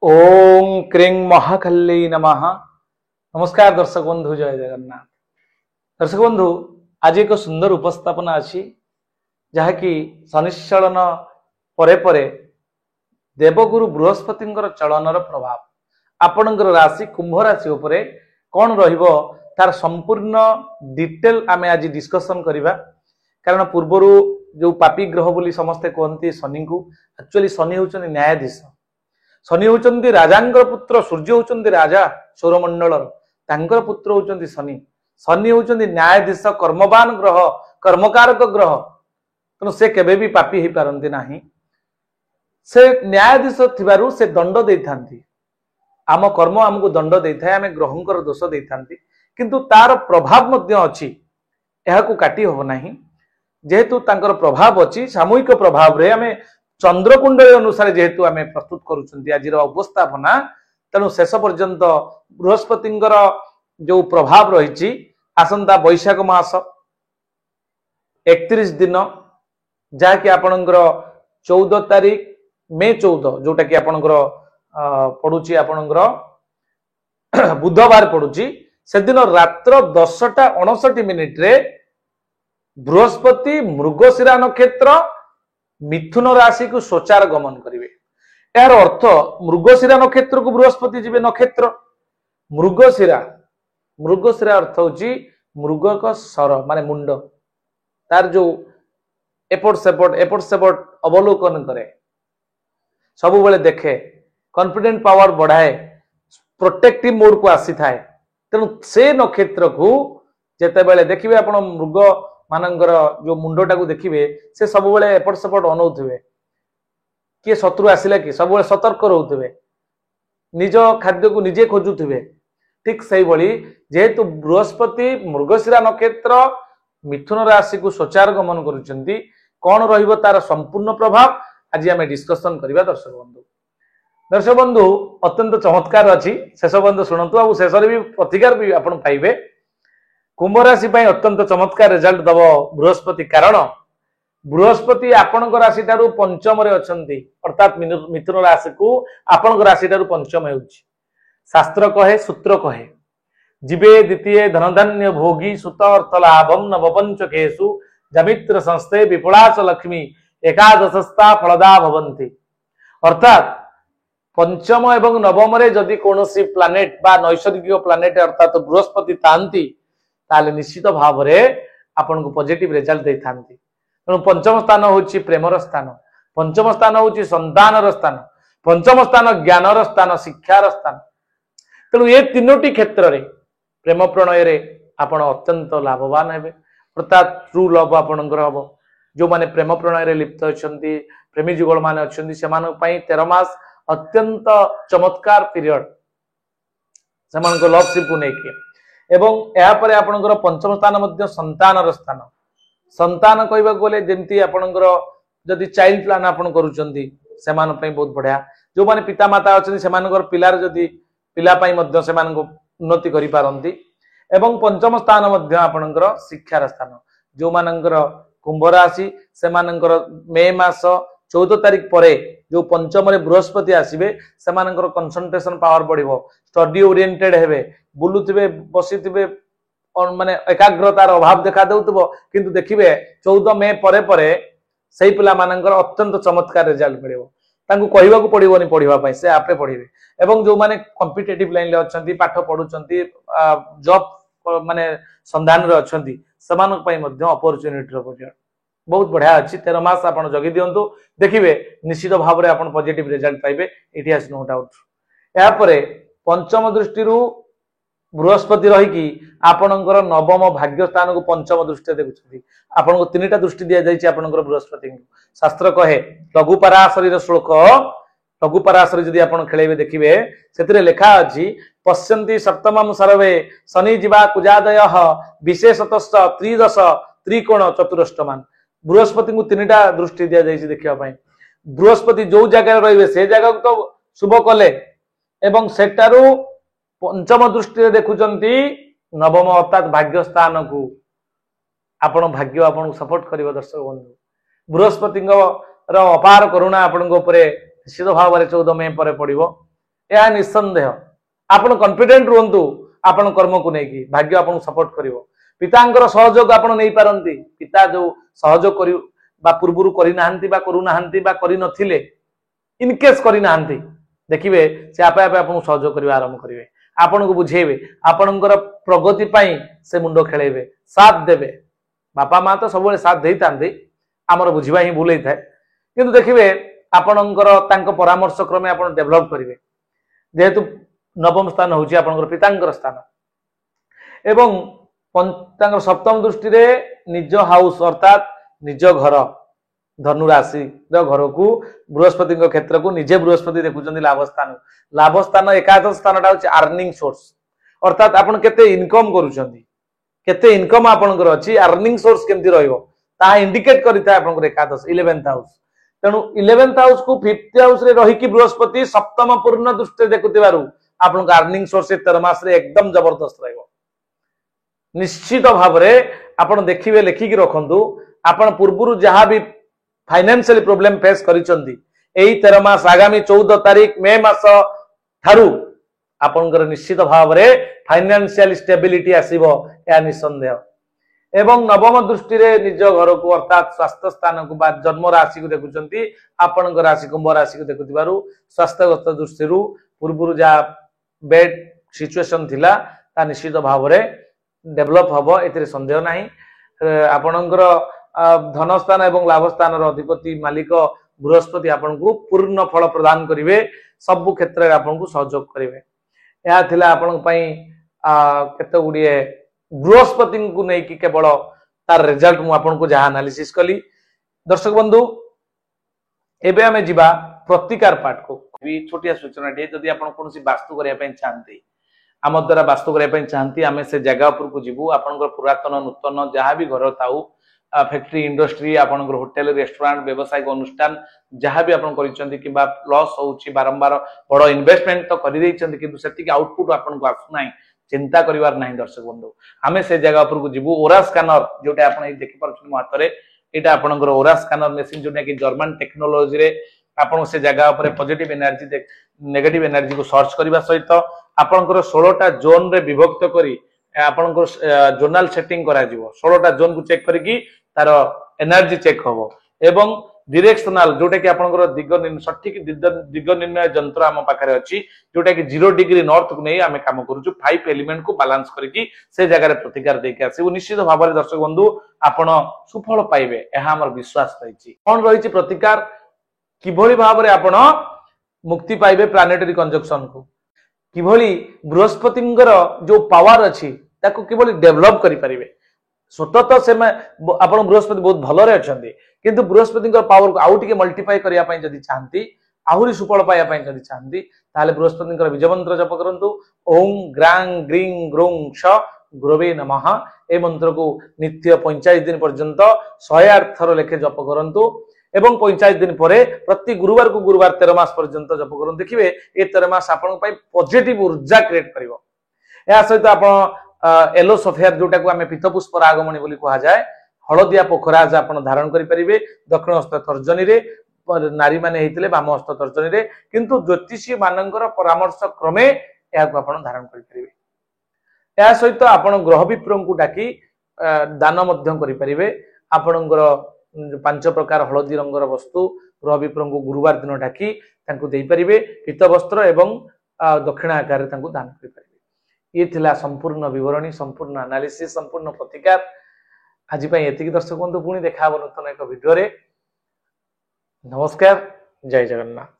ओम क्रीं महाकल्ली नमः। नमस्कार दर्शक बंधु, जय जगन्नाथ। दर्शक बंधु, आज एक सुंदर उपस्थापना अच्छी जहाँकि शनिश्चलन परे परे देवगुरु बृहस्पति चलनर प्रभाव आपणकर राशि कुंभ राशि उपरे कौन रहिबो तार संपूर्ण डिटेल आमे आज डिस्कशन करिबा। कारण पूर्वर जो पापी ग्रह बोली समस्ते कहते शनि को, एक्चुअली शनि होचंदी न्यायाधीश। शनि होचंदी राजांगर पुत्र, सूर्य होचंदी राजा सौरमंडल, तांकर पुत्र होचंदी शनि। शनि होचंदी न्यायाधीश, कर्मवान ग्रह, कर्मकारक ग्रह, तेणु से केबे भी पापी ही पारंती नाही। से न्यायाधीश थिबारु से दंड देइथांती, आम कर्म आमको दंड देइथाय, आमे ग्रहंकर दोष देइथांती, किंतु तार प्रभाव मध्य अछि, एहाकु काटी हो नाही। जेहेतु तांकर प्रभाव अछि, सामूहिक प्रभाव रे आमे चंद्रकुंडली अनुसार जेहेतु आमे प्रस्तुत करूछंती आज उपस्थापना, तेणु शेष पर्यंत बृहस्पतिंकर जो प्रभाव रही आसंता बैशाख मास 31 दिन, जहाँकि आपणकर 14 तारीख मे 14 जोटा कि आपणकर पड़ुची आपणकर बुधवार पड़ुची, से दिन रात्र 10:59 रे बृहस्पति मृगशिरा नक्षत्र मिथुन राशि को सोचार गमन करिवे। यार अर्थ मृगशिरा नक्षत्र को बृहस्पति जीवे नक्षत्र मृगशिरा। मृगशिरा अर्थ होची मृग का सर माने मुंड, तार जो एपट सेपट अवलोकन करे, सब बेले देखे, कॉन्फिडेंट पावर बढ़ाए, प्रोटेक्टिव मोड को आसी थाए। तेणु से नक्षत्र को जेते बेले देखिबे आपण मृग मानकर जो मुंडटा को देखिए, से सब बेले एपट सेपट अनौथिबे, किए शत्रु आसिला कि सब बेले सतर्क रहउथिबे, निज खाद्य को निजे खोजुथिबे। ठीक सही भली जेहेतु बृहस्पति मृगशिरा नक्षत्र मिथुन राशि को सोचार गमन करुचंती, कौन रहिबो तार संपूर्ण प्रभाव आज आमे डिस्कशन करिबा। दर्शक बंधु अत्यंत चमत्कार अछि, शेष बंधु सुनंतु आ शेष रे भी प्रतिकार भी आपण पाइबे। कुंभ राशि पई अत्यंत चमत्कार रिजल्ट दब बृहस्पति, कारण बृहस्पति आपणक राशि ठारू पंचम रे अछंती, अर्थात मिथुन राशि को आपणक राशि ठारू पंचम हेउची। शास्त्र कहे, सूत्र कहे, जीवे द्वितीय धनधान्य भोगी सुत अर्थ लाभम नवपंचकेषु जमित्र संस्थे विपुलाच लक्ष्मी एकादशस्था फलदा भवन्ति। अर्थात पंचम एवं नवम रे जदि कोनोसी प्लानेट बा नैसर्गिक प्लानेट अर्थात बृहस्पति तांती, ताले निश्चित भाव रे आपन को पॉजिटिव रिजल्ट दे थांती। तेणु पंचम स्थान होची प्रेमर स्थान, पंचम स्थान होची संतानर स्थान, पंचम स्थान ज्ञानर स्थान, शिक्षार स्थान। तेणु ये तीनोटी क्षेत्र रे प्रेम प्रणय रे आपण अत्यंत लाभवान हेबे, अर्थात ट्रू लव आपणकर हबो। जो माने प्रेम प्रणय रे लिप्त अछंती, प्रेमी जुगल माने अछंती, सेमान पई 13 मास अत्यंत चमत्कार पीरियड सेमान को लव शिप को नेकी। एवं या परे आपणकर पंचम स्थान मध्य संतानर स्थान। संतान कहबा गले जेमती आपणकर जदि चाइल्ड प्लान आपण करूचंती, सेमान पई बहुत बढ़िया। जो माने पिता माता अछंती, सेमानकर पिलार जदि पिला पई मध्य सेमान को उन्नति करि पारंती। एवं पंचम स्थान मध्य आपणकर शिक्षार स्थान। जो मानकर कुंभ राशि, सेमानकर मे मास 14 तारीख परे जो पंचम रे बृहस्पति आसीबे, सेमानकर कंसंट्रेशन पावर बढ़िबो, स्टडी ओरिएंटेड हेबे, बुलुथिबे, बसिथिबे, माने एकाग्रतार अभाव देखा देउतबो। किंतु देखिबे 14 मे परे परे सही पिला मानकर अत्यंत चमत्कार रिजल्ट मिलिबो। तांको कहिबा को पड़िबोनी पढिबा पई, से आपे पढिबे। एवं जो माने कॉम्पिटिटिव लाइन ले अछंती, पाठ पढुचंती, जॉब माने संधान रे अछंती, समान पई मध्य अपॉर्चुनिटी रो पॉजिटिव बहुत बढ़िया अच्छी। 13 मास आपण जगी दियंतु, देखिबे निश्चित भाव रे आपण पॉजिटिव रिजल्ट पाइबे, इट हैज नो डाउट। या परे पंचम दृष्टि रु बृहस्पति रही कि आपणकर नवम भाग्य स्थान को पंचम दृष्टि देखुछथि। आपन को तीनटा दृष्टि दिया जायछि आपणकर बृहस्पति को। शास्त्र कहे लघु पराशरी रो श्लोक, लघु पराशरी जदि आपण खेलेबे देखिबे, सेतिरे लेखा अछि पश्यन्ति सप्तमम सर्वे शनि जीवा कुजादयः विशेषतश्च त्रिदश त्रिकोण चतुरष्टमान। बृहस्पति को तीनटा दृष्टि दिया जायछि देखिबा पई। बृहस्पति जो जगह रहिबे से जगह को तो शुभ कले, एवं सेटारू पंचम दृष्टि देखुचंती नवम अर्थात भाग्य स्थान को। आपण भाग्य आपण सपोर्ट करिवो दर्शक बंधु। बृहस्पति अपार करुणा आपण निश्चित भाव में 14 मे पर पड़ो। यह निस्संदेह आपण कॉन्फिडेंट रुहंतु आपण कर्म को नेकी भाग्य आपण सपोर्ट करिवो पितांकर सहयोग आपण नै पारंती पिता जो सहयोग करि बा पूर्वरु करि नाहंती बा करू नाहंती बा करि नथिले इन केस करि नाहंती देखिबे से आपे आपे आपण सहयोग करिवा आरंभ करिवे आपण को बुझेबे आपणकर प्रगति पई से मुंडो खेलेबे साथ देबे बापा मां तो सब साथ देई तांती हमर बुझिबा ही भूल थाए किंतु देखिबे आपणकर तांको परामर्श क्रमे आपण डेवलप करिवे जेहेतु नवम स्थान होची आपणकर पितांकर स्थान एवं तांकर सप्तम दृष्टि रे निज हाउस अर्थात निज घर धनुराशि घर को बृहस्पति क्षेत्र को निजे बृहस्पति देखुं लाभ स्थान एकादश स्थान अर्निंग सोर्स अर्थात आपण केते इनकम करूछंती केते इनकम आपनकर अछि अर्निंग सोर्स केमती रहइबो ता इंडिकेट करिता आपनकर एकादश 11th हाउस तेनु 11th हाउस को 5th हाउस रे रही कि बृहस्पति सप्तम पूर्ण दृष्टि देखुतिबारु आपनकर अर्निंग सोर्स 13 मास रे एकदम जबरदस्त रहइबो निश्चित भाव रे आपण देखिबे लेखि कि रखंतु आपण पूर्वरु जहा भी फाइनेंशियल प्रॉब्लम फेस करिसंती एई 13 मास आगामी 14 तारीख मे मास थारु आपनकर निश्चित भाव रे फाइनेंशियल स्टेबिलिटी आसीबो या निसंदेह एवं नवम दृष्टि रे निज घर को अर्थात स्वास्थ्य स्थान को बा जन्म राशि को देखुचंती आपनकर राशि कुंभ राशि को देखुतिबारु स्वास्थ्यगत दृष्टि रु पूर्वरु जा बेड सिचुएशन थिला ता निश्चित भाव रे डेवलप हबो एथिरे संदेह नाही आपनकर धन स्थान एवं लाभ स्थान अधिपति मालिक बृहस्पति आपन को पूर्ण फल प्रदान करिवे सब क्षेत्र रे आपन को सहयोग करिवे या थिला आपन पई केते गुडिए बृहस्पति को नै कि केवल तार रिजल्ट मु आपन को जहा एनालिसिस कली दर्शक बंधु एबे हमें जिबा प्रतिकार पाठ को भी छोटिया सूचना दे जदी आपन कोनसी वास्तु करिया पई चाहंती आम द्वारा वास्तु करिया पई चाहंती आमे से जगह ऊपर को जिबु आपन पुरातन नूतन जहा भी घर ताऊ फैक्ट्री इंडस्ट्री आपन होटेल रेस्टोरेंट व्यावसायिक अनुष्ठान जहां भी आपन करिसंती कि लॉस होउची बारंबार बड़ इन्वेस्टमेंट तो करि दैछंती किंतु सेतिक आउटपुट आपन को आसु नाही चिंता करिवार नाही दर्शक बंधु आमे से जगह ऊपर को जिबु ओरा स्कैनर जोटा आपन देखि परछन मो हाथ रे एटा आपनकर ओरा स्कैनर मशीन जोटा कि जर्मन टेक्नोलॉजी रे आपन से जगह ऊपर पॉजिटिव एनर्जी नेगेटिव एनर्जी को सर्च करबा सहित आपनकर 16टा जोन रे विभक्त करी आपनकर जोनल सेटिंग करा जिवो 16टा जोन को चेक करी तार एनर्जी चेक होबो एवं डायरेक्शनल जोटा कि आपनकर सठिक दिग निर्णय यंत्र आम पाखरे अछि जोटा कि 0 डिग्री नॉर्थ को नै आमे काम करूछु 5 एलिमेंट को बैलेंस करके से जगह रे प्रतिकार देके आसी निश्चित भाव रे दर्शक बंधु आपण सुफल पाइबे एहा हमर विश्वास रहिछि कोन रहिछि प्रतिकार किभली भाव रे आपण मुक्ति पाइबे प्लानेटरी कंजक्शन को किभली बृहस्पतिंगर जो पावर अछि ताको किभली डेवलप करि परिबे स्वतः से आपण बृहस्पति बहुत भलरे अछंती किंतु बृहस्पति पावर को आउ टिके मल्टीप्लाई करिया पई जदी चाहंती आहुरी सुफल पाया पई जदी चाहंती ताले बृहस्पति बीज मंत्र जप करंतु ओम ग्रां ग्रीं ग्रों श गुरवे नमः ए मंत्र को नित्य 45 दिन पर्यंत 108 थर लेखे जप करंतु एवं 45 दिन परे प्रति गुरुवार को गुरुवार 13 मास पर्यंत जप करंतु देखिबे ए 13 मास आपण पई पॉजिटिव ऊर्जा क्रिएट करिवो या सहित आपण येलो सफेयर जोटा को आमे पीतपुष्प आगमनी बोली कहा जाए हलदिया पोखराज आपण धारण करि परिबे दक्षिण हस्त तर्जनी रे नारी माने हेतिले वाम हस्त तर्जनी रे किंतु ज्योतिषी मानकर परामर्श क्रमे या को आपण धारण करि परिबे या सहित आपण ग्रह विप्रं को डाकी दान मध्यम करि परिबे आपणकर 5 प्रकार हलदी रंगर वस्तु ग्रह विप्रं को गुरुवार दिन डाकी तांको देई परिबे पीत वस्त्र एवं दक्षिण आकार रे तांको दान करि परिबे ये थिला संपूर्ण विवरणी संपूर्ण एनालिसिस संपूर्ण प्रतिकार आज एतिक दर्शक बंधु पुणी देखा नूतन एक भिडियो रे नमस्कार जय जगन्नाथ।